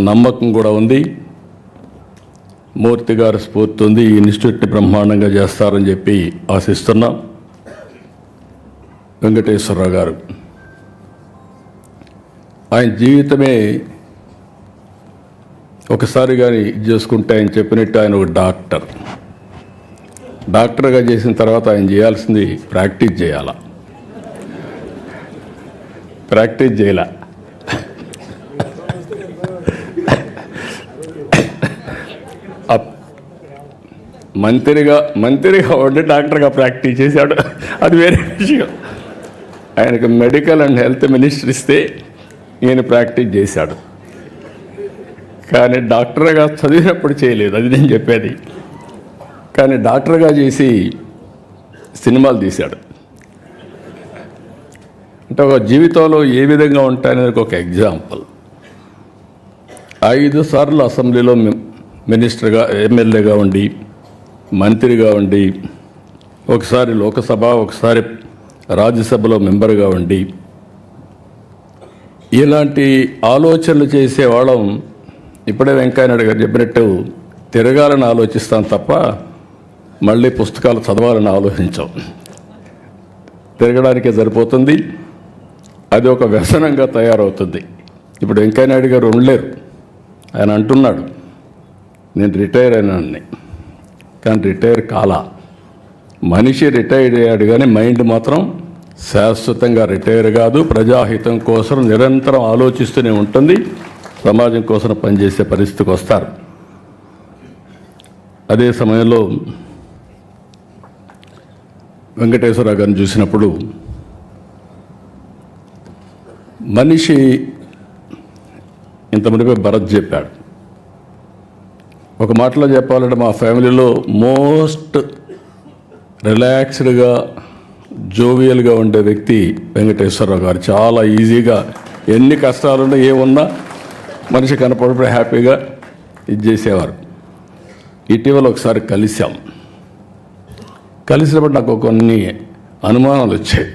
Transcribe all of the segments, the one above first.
నమ్మకం కూడా ఉంది. మూర్తి గారి స్ఫూర్తి ఉంది. ఈ ఇన్స్టిట్యూట్ని బ్రహ్మాండంగా చేస్తారని చెప్పి ఆశిస్తున్నాం. వెంకటేశ్వరరావు గారు ఆయన జీవితమే ఒకసారి కానీ చేసుకుంటే ఆయన చెప్పినట్టు ఆయన ఒక డాక్టర్గా చేసిన తర్వాత ఆయన చేయాల్సింది ప్రాక్టీస్ చేయాల. ప్రాక్టీస్ చేయాల. మంత్రిగా ఉండి డాక్టర్గా ప్రాక్టీస్ చేశాడు, అది వేరే విషయం. ఆయనకు మెడికల్ అండ్ హెల్త్ మినిస్టర్ ఇస్తే ఈయన ప్రాక్టీస్ చేశాడు, కానీ డాక్టర్గా చదివినప్పుడు చేయలేదు, అది నేను చెప్పేది. కానీ డాక్టర్గా చేసి సినిమాలు తీశాడు. అంటే ఒక జీవితంలో ఏ విధంగా ఉంటాయనేది ఒక ఎగ్జాంపుల్. 5 సార్లు అసెంబ్లీలో మినిస్టర్గా, ఎమ్మెల్యేగా ఉండి, మంత్రిగా ఉండి, ఒకసారి లోకసభ, ఒకసారి రాజ్యసభలో మెంబర్గా ఉండి, ఇలాంటి ఆలోచనలు చేసేవాళ్ళం ఇప్పుడే వెంకయ్యనాయుడు గారు చెప్పినట్టు తిరగాలని ఆలోచిస్తాం తప్ప మళ్ళీ పుస్తకాలు చదవాలని ఆలోచించాం. తిరగడానికే సరిపోతుంది, అది ఒక వ్యసనంగా తయారవుతుంది. ఇప్పుడు వెంకయ్యనాయుడు గారు ఉండలేరు. ఆయన అంటున్నాడు నేను రిటైర్ అయినాన్ని, కానీ రిటైర్ కాలా. మనిషి రిటైర్ అయ్యాడు కానీ మైండ్ మాత్రం శాశ్వతంగా రిటైర్ కాదు. ప్రజాహితం కోసం నిరంతరం ఆలోచిస్తూనే ఉంటుంది. సమాజం కోసం పనిచేసే పరిస్థితికి వస్తారు. అదే సమయంలో వెంకటేశ్వరరావు గారిని చూసినప్పుడు మనిషి ఇంతమంది భరత్ చెప్పాడు. ఒక మాటలో చెప్పాలంటే మా ఫ్యామిలీలో మోస్ట్ రిలాక్స్డ్గా, జోవియల్గా ఉండే వ్యక్తి వెంకటేశ్వరరావు గారు. చాలా ఈజీగా ఎన్ని కష్టాలున్నా ఏమున్నా మనిషి కనపడినప్పుడు హ్యాపీగా ఇది చేసేవారు. ఇటీవల ఒకసారి కలిసినప్పుడు నాకు కొన్ని అనుమానాలు వచ్చాయి.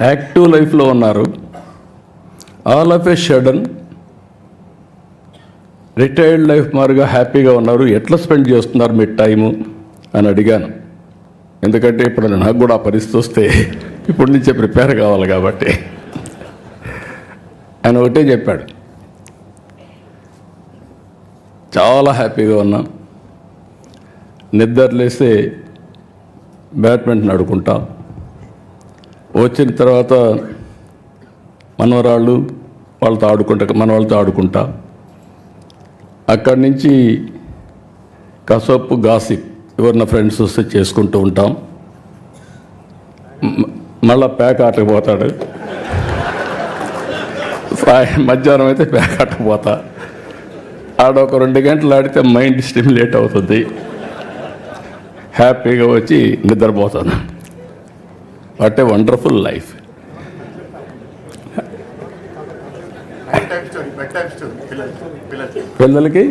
యాక్టివ్ లైఫ్లో ఉన్నారు, all of A sudden retired life మారుగా హ్యాపీగా ఉన్నారు. ఎట్లా స్పెండ్ చేస్తున్నారు మీ టైము అని అడిగాను. ఎందుకంటే ఇప్పుడు నాకు కూడా ఆ పరిస్థితి వస్తే ఇప్పటి నుంచే ప్రిపేర్ కావాలి కాబట్టి. ఆయన ఒకటే చెప్పాడు, చాలా హ్యాపీగా ఉన్నాం. నిద్రలేస్తే బ్యాడ్మింటన్ ఆడుకుంటాం, వచ్చిన తర్వాత మనవరాళ్ళు మనవాళ్ళతో ఆడుకుంటా, అక్కడి నుంచి కసపు గాసిప్ ఎవరిన ఫ్రెండ్స్ వస్తే చేసుకుంటూ ఉంటాం. మళ్ళా ప్యాక్ ఆటకు పోతాడు. మధ్యాహ్నం అయితే ప్యాక్ ఆటకు పోతా. ఆడొక 2 గంటలు ఆడితే మైండ్ స్టిమ్యులేట్ అవుతుంది. హ్యాపీగా వచ్చి నిద్రపోతాను. What a wonderful life. పిల్లలకి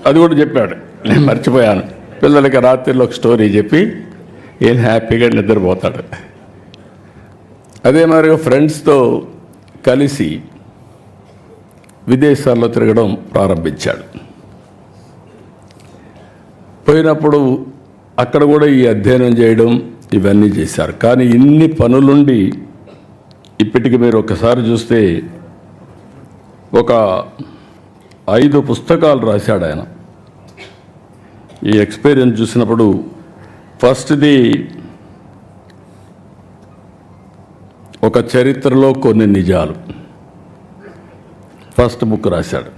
అది కూడా చెప్పాడు, నేను మర్చిపోయాను. పిల్లలకి రాత్రిలో ఒక స్టోరీ చెప్పి ఏం హ్యాపీగా నిద్రపోతాడు. అదే మరిగా ఫ్రెండ్స్తో కలిసి విదేశాల్లో తిరగడం ప్రారంభించాడు. పోయినప్పుడు అక్కడ కూడా ఈ అధ్యయనం చేయడం ఇవన్నీ చేశారు. కానీ ఇన్ని పనులుండి ఇప్పటికి మీరు ఒకసారి చూస్తే ఒక 5 పుస్తకాలు రాశాడు ఆయన. ఈ ఎక్స్పీరియన్స్ చూసినప్పుడు ఫస్ట్ది ఒక చరిత్రలో కొన్ని నిజాలు, ఫస్ట్ బుక్ రాశాడు.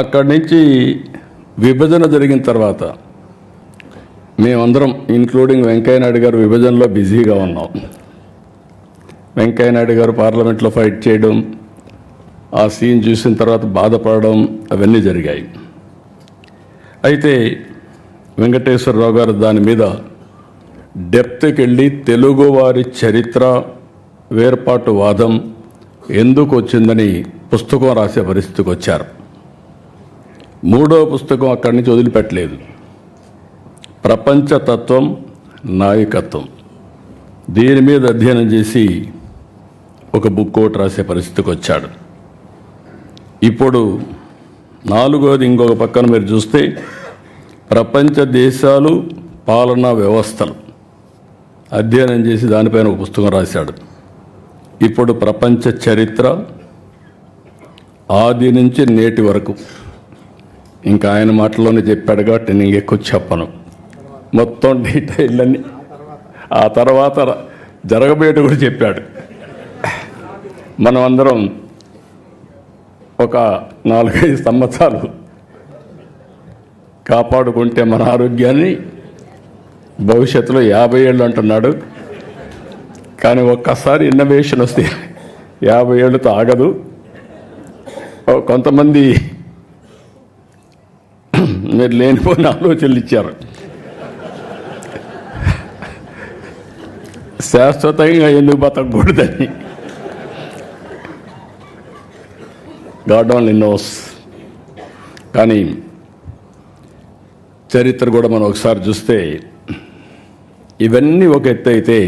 అక్కడి నుంచి విభజన జరిగిన తర్వాత మేమందరం ఇంక్లూడింగ్ వెంకయ్యనాయుడు గారు విభజనలో బిజీగా ఉన్నాం. వెంకయ్యనాయుడు గారు పార్లమెంట్లో ఫైట్ చేయడం, ఆ సీన్ చూసిన తర్వాత బాధపడడం, అవన్నీ జరిగాయి. అయితే వెంకటేశ్వరరావు గారు దాని మీద డెప్త్కి వెళ్ళి తెలుగువారి చరిత్ర, వేర్పాటు వాదం ఎందుకు వచ్చిందని పుస్తకం రాసే పరిస్థితికి వచ్చారు. 3వ పుస్తకం అక్కడి నుంచి వదిలిపెట్టలేదు. ప్రపంచతత్వం, నాయకత్వం, దీని మీద అధ్యయనం చేసి ఒక బుక్ ఒకటి రాసే పరిస్థితికి వచ్చాడు. ఇప్పుడు నాలుగోది ఇంకొక పక్కన మీరు చూస్తే ప్రపంచ దేశాలు పాలనా వ్యవస్థలు అధ్యయనం చేసి దానిపైన ఒక పుస్తకం రాశాడు. ఇప్పుడు ప్రపంచ చరిత్ర ఆది నుంచి నేటి వరకు ఇంకా ఆయన మాటల్లోనే చెప్పాడు కాబట్టి నేను ఎక్కువ చెప్పను, మొత్తం డీటెయిల్ ఆ తర్వాత జరగబోయేట కూడా చెప్పాడు. మనం అందరం ఒక 4-5 సంవత్సరాలు కాపాడుకుంటే మన ఆరోగ్యాన్ని భవిష్యత్తులో 50 ఏళ్ళు అంటున్నాడు. కానీ ఒక్కసారి ఇన్నోవేషన్ వస్తే 50 ఏళ్ళతో ఆగదు. కొంతమంది మీరు లేనిపోయిన ఆలోచనలు ఇచ్చారు. శాశ్వతంగా ఎందుకు బతకూడదని. God only knows. కానీ చరిత్ర కూడా మనం ఒకసారి చూస్తే ఇవన్నీ ఒక ఎత్తు అయితే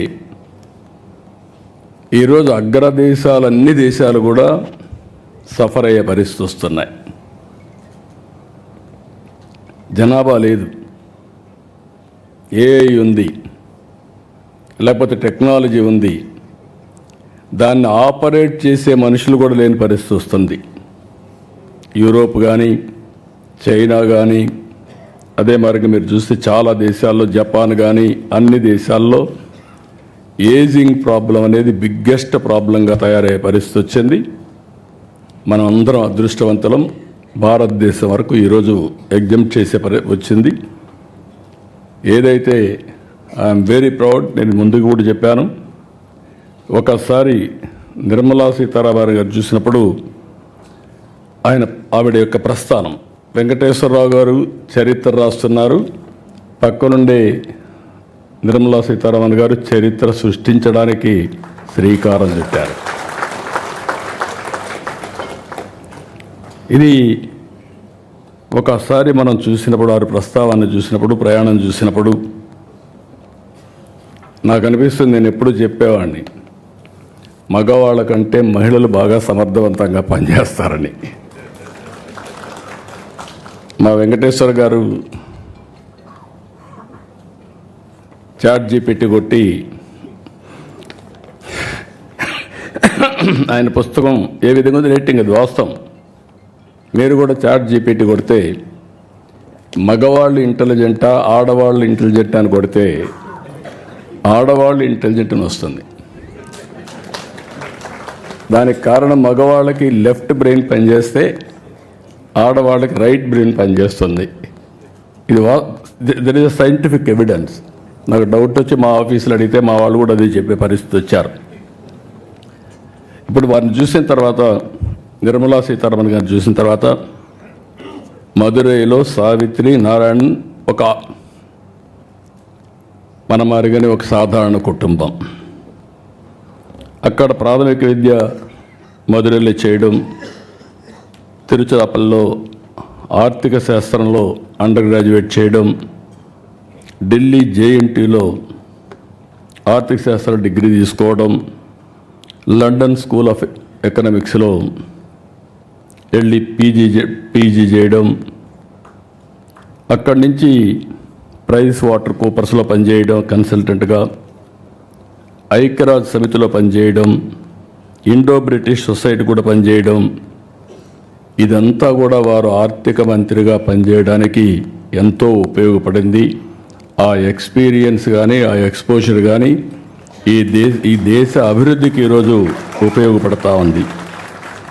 ఈరోజు అగ్రదేశాలు అన్ని దేశాలు కూడా సఫర్ అయ్యే పరిస్థితి వస్తున్నాయి. జనాభా లేదు, ఏఐ ఉంది, లేకపోతే టెక్నాలజీ ఉంది, దాన్ని ఆపరేట్ చేసే మనుషులు కూడా లేని పరిస్థితి వస్తుంది. యూరోప్ కానీ చైనా కానీ అదే మరిగా మీరు చూస్తే చాలా దేశాల్లో, జపాన్ కానీ అన్ని దేశాల్లో ఏజింగ్ ప్రాబ్లం అనేది బిగ్గెస్ట్ ప్రాబ్లంగా తయారయ్యే పరిస్థితి వచ్చింది. మనం అందరం అదృష్టవంతులం, భారతదేశం వరకు ఈరోజు ఎగ్జామ్ట్ చేసే వచ్చింది. ఏదైతే ఐఎమ్ వెరీ ప్రౌడ్, నేను ముందుకు కూడా చెప్పాను. ఒకసారి నిర్మలా సీతారామన్ గారు చూసినప్పుడు ఆవిడ యొక్క ప్రస్థానం, వెంకటేశ్వరరావు గారు చరిత్ర రాస్తున్నారు, పక్కనుండే నిర్మలా సీతారామన్ గారు చరిత్ర సృష్టించడానికి శ్రీకారం చుట్టారు. ఇది ఒకసారి మనం చూసినప్పుడు, వారి ప్రస్తావాన్ని చూసినప్పుడు, ప్రయాణం చూసినప్పుడు నాకు అనిపిస్తుంది, నేను ఎప్పుడూ చెప్పేవాడిని, మగవాళ్ళ కంటే మహిళలు బాగా సమర్థవంతంగా పనిచేస్తారని. మా వెంకటేశ్వర గారు ChatGPT కొట్టి ఆయన పుస్తకం ఏ విధంగా ఉంది రేటింగ్, అది వాస్తవం. మీరు కూడా ChatGPT కొడితే మగవాళ్ళు ఇంటెలిజెంటా ఆడవాళ్ళు ఇంటెలిజెంటా అని కొడితే ఆడవాళ్ళు ఇంటెలిజెంట్ అని వస్తుంది. దానికి కారణం మగవాళ్ళకి లెఫ్ట్ బ్రెయిన్ పనిచేస్తే ఆడవాళ్ళకి రైట్ బ్రెయిన్ పనిచేస్తుంది. ఇది there is a scientific evidence. నాకు డౌట్ వచ్చి మా ఆఫీసులో అడిగితే మా వాళ్ళు కూడా అదే చెప్పే పరిస్థితి వచ్చారు. ఇప్పుడు వారిని చూసిన తర్వాత, నిర్మలా సీతారామన్ గారిని చూసిన తర్వాత, మదురైలో సావిత్రి నారాయణ్ ఒక మన మారిగానే ఒక సాధారణ కుటుంబం. అక్కడ ప్రాథమిక విద్య మదురైలో చేయడం, తిరుచిరాపల్లిలో ఆర్థిక శాస్త్రంలో అండర్ గ్రాడ్యుయేట్ చేయడం, ఢిల్లీ JNTలో ఆర్థిక శాస్త్ర డిగ్రీ తీసుకోవడం, లండన్ స్కూల్ ఆఫ్ ఎకనామిక్స్లో వెళ్ళి పీజీ చేయడం, అక్కడి నుంచి PricewaterhouseCoopersలో పనిచేయడం కన్సల్టెంట్గా, ఐక్యరాజ్య సమితిలో పనిచేయడం, ఇండో బ్రిటిష్ సొసైటీ కూడా పనిచేయడం. ఇదంతా కూడా వారు ఆర్థిక మంత్రిగా పనిచేయడానికి ఎంతో ఉపయోగపడింది. ఆ ఎక్స్పీరియన్స్ కానీ ఆ ఎక్స్పోజర్ కానీ ఈ దేశ అభివృద్ధికి ఈరోజు ఉపయోగపడతా ఉంది.